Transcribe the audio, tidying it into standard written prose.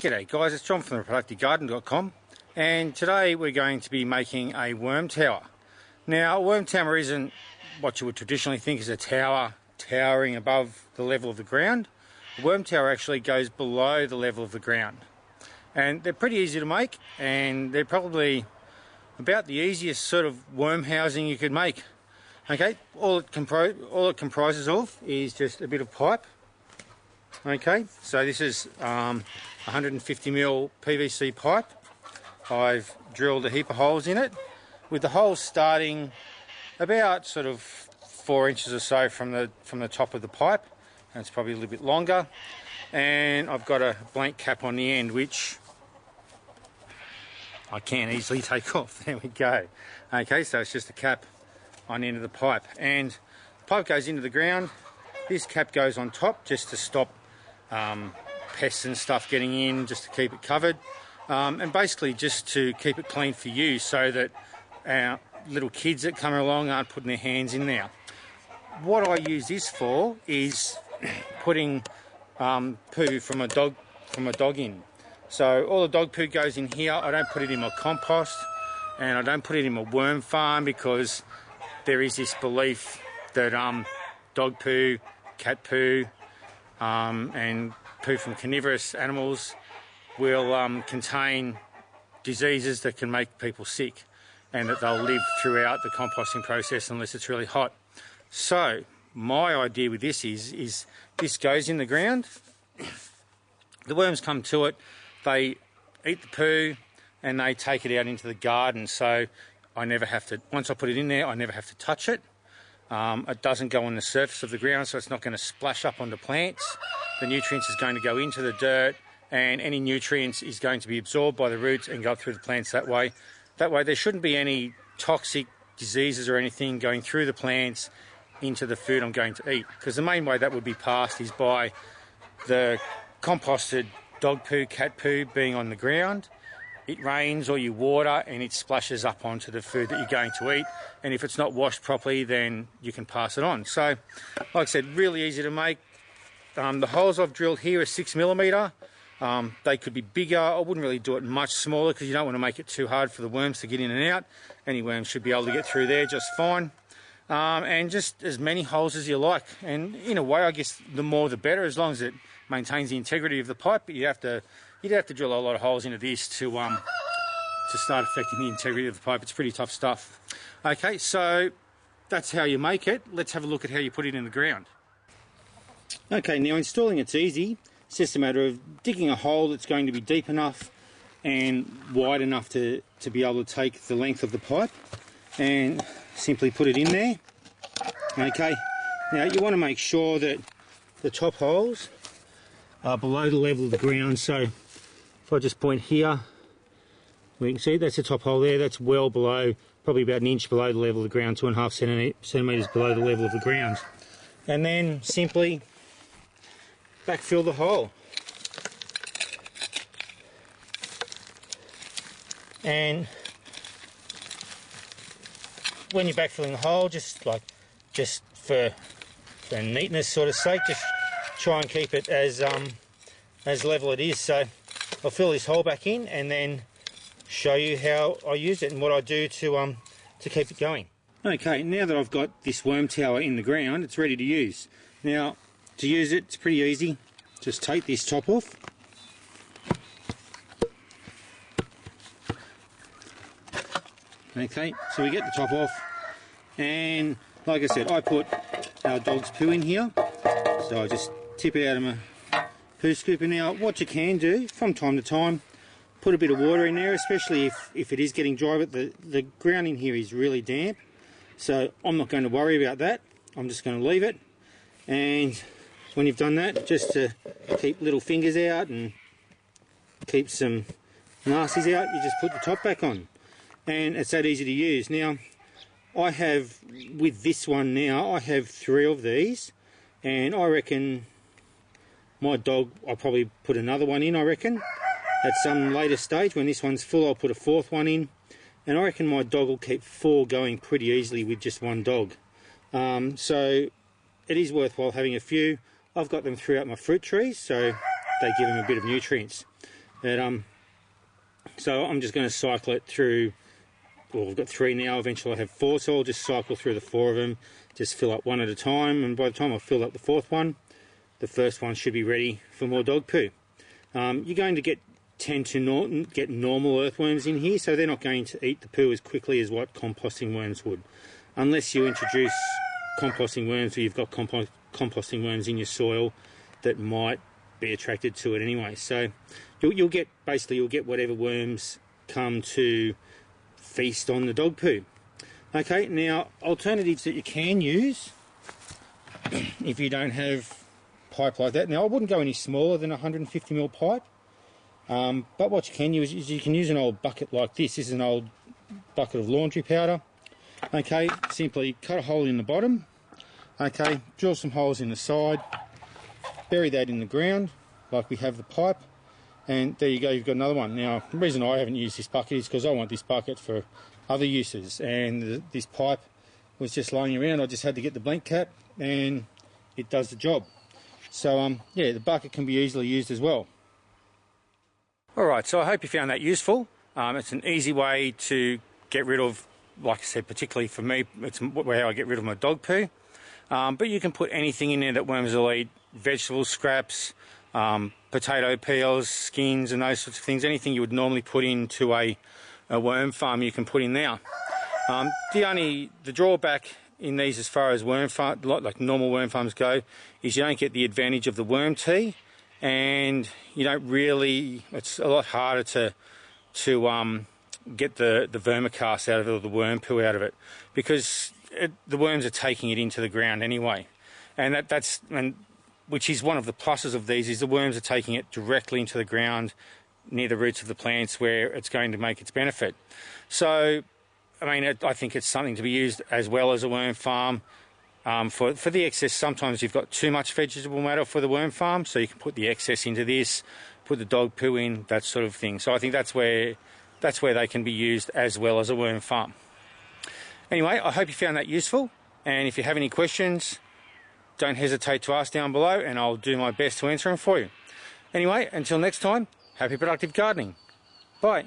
G'day guys, it's John from theproductivegarden.com, and today we're going to be making a worm tower. Now, a worm tower isn't what you would traditionally think is a tower towering above the level of the ground. A worm tower actually goes below the level of the ground. And they're pretty easy to make, and they're probably about the easiest sort of worm housing you could make. Okay, all it comprises of is just a bit of pipe. Okay, so this is 150mm PVC pipe. I've drilled a heap of holes in it, with the holes starting about sort of 4 inches or so from the top of the pipe, and it's probably a little bit longer. And I've got a blank cap on the end, which I can easily take off. There we go. Okay, so it's just a cap on the end of the pipe, and the pipe goes into the ground. This cap goes on top just to stop pests and stuff getting in, just to keep it covered, and basically just to keep it clean for you, so that our little kids that come along aren't putting their hands in there. What I use this for is putting poo from a dog in. So all the dog poo goes in here. I don't put it in my compost, and I don't put it in my worm farm, because there is this belief that dog poo, cat poo, and poo from carnivorous animals will contain diseases that can make people sick, and that they'll live throughout the composting process unless it's really hot. So my idea with this is this goes in the ground, the worms come to it, they eat the poo, and they take it out into the garden. So I never have to, once I put it in there, I never have to touch it. It doesn't go on the surface of the ground, so it's not going to splash up onto plants. The nutrients is going to go into the dirt, and any nutrients is going to be absorbed by the roots and go through the plants that way. That way there shouldn't be any toxic diseases or anything going through the plants into the food I'm going to eat, because the main way that would be passed is by the composted dog poo, cat poo being on the ground. It rains or you water and it splashes up onto the food that you're going to eat, and if it's not washed properly, then you can pass it on. So like I said, really easy to make. The holes I've drilled here are 6mm. They could be bigger. I wouldn't really do it much smaller, because you don't want to make it too hard for the worms to get in and out. Any worms should be able to get through there just fine. And just as many holes as you like, and in a way I guess the more the better, as long as it maintains the integrity of the pipe. But you'd have to drill a lot of holes into this to start affecting the integrity of the pipe. It's pretty tough stuff. Okay, so that's how you make it. Let's have a look at how you put it in the ground. Okay, now installing it's easy. It's just a matter of digging a hole that's going to be deep enough and wide enough to be able to take the length of the pipe, and simply put it in there. Okay, now you want to make sure that the top holes are below the level of the ground. So if I just point here, we can see that's the top hole there. That's well below, probably about an inch below the level of the ground, 2.5 centimetres below the level of the ground. And then simply backfill the hole. And when you're backfilling the hole, just for neatness sort of sake, just try and keep it as level it is. So I'll fill this hole back in and then show you how I use it and what I do to keep it going. Okay, now that I've got this worm tower in the ground, it's ready to use. Now, to use it, it's pretty easy. Just take this top off. Okay, so we get the top off, and like I said, I put our dog's poo in here, so I just tip it out of my poo scooper. Now, what you can do from time to time, put a bit of water in there, especially if it is getting dry, but the ground in here is really damp, so I'm not going to worry about that. I'm just going to leave it, and when you've done that, just to keep little fingers out and keep some nasties out, you just put the top back on. And it's that easy to use. Now, I have, with this one now, I have 3 of these, and I reckon my dog, I'll probably put another one in, I reckon. At some later stage, when this one's full, I'll put a 4th one in, and I reckon my dog will keep 4 going pretty easily with just one dog. So it is worthwhile having a few. I've got them throughout my fruit trees, so they give them a bit of nutrients. So I'm just going to cycle it through. Well, I've got 3 now, eventually I'll have 4, so I'll just cycle through the 4 of them, just fill up one at a time, and by the time I've filled up the 4th one, the first one should be ready for more dog poo. You're going to tend to get normal earthworms in here, so they're not going to eat the poo as quickly as what composting worms would. Unless you introduce composting worms, or you've got composting worms in your soil that might be attracted to it anyway. So you'll get whatever worms come to feast on the dog poo. Okay, now alternatives that you can use if you don't have pipe like that. Now I wouldn't go any smaller than a 150mm pipe, but what you can use is you can use an old bucket like this. This is an old bucket of laundry powder. Okay, simply cut a hole in the bottom. Okay, drill some holes in the side, bury that in the ground like we have the pipe, and there you go, you've got another one. Now, the reason I haven't used this bucket is because I want this bucket for other uses, and this pipe was just lying around. I just had to get the blank cap, and it does the job. So, yeah, the bucket can be easily used as well. Alright, so I hope you found that useful. It's an easy way to get rid of, like I said, particularly for me, it's how I get rid of my dog poo. But you can put anything in there that worms will eat, vegetable scraps, potato peels, skins and those sorts of things. Anything you would normally put into a worm farm you can put in there. The drawback in these as far as like normal worm farms go is you don't get the advantage of the worm tea, and you don't really, it's a lot harder to get the vermicast out of it, or the worm poo out of it, because the worms are taking it into the ground anyway, and which is one of the pluses of these, is the worms are taking it directly into the ground near the roots of the plants where it's going to make its benefit. So, I mean, I think it's something to be used as well as a worm farm. For the excess, sometimes you've got too much vegetable matter for the worm farm, so you can put the excess into this, put the dog poo in, that sort of thing. So I think that's where they can be used as well as a worm farm. Anyway, I hope you found that useful, and if you have any questions, don't hesitate to ask down below, and I'll do my best to answer them for you. Anyway, until next time, happy productive gardening. Bye.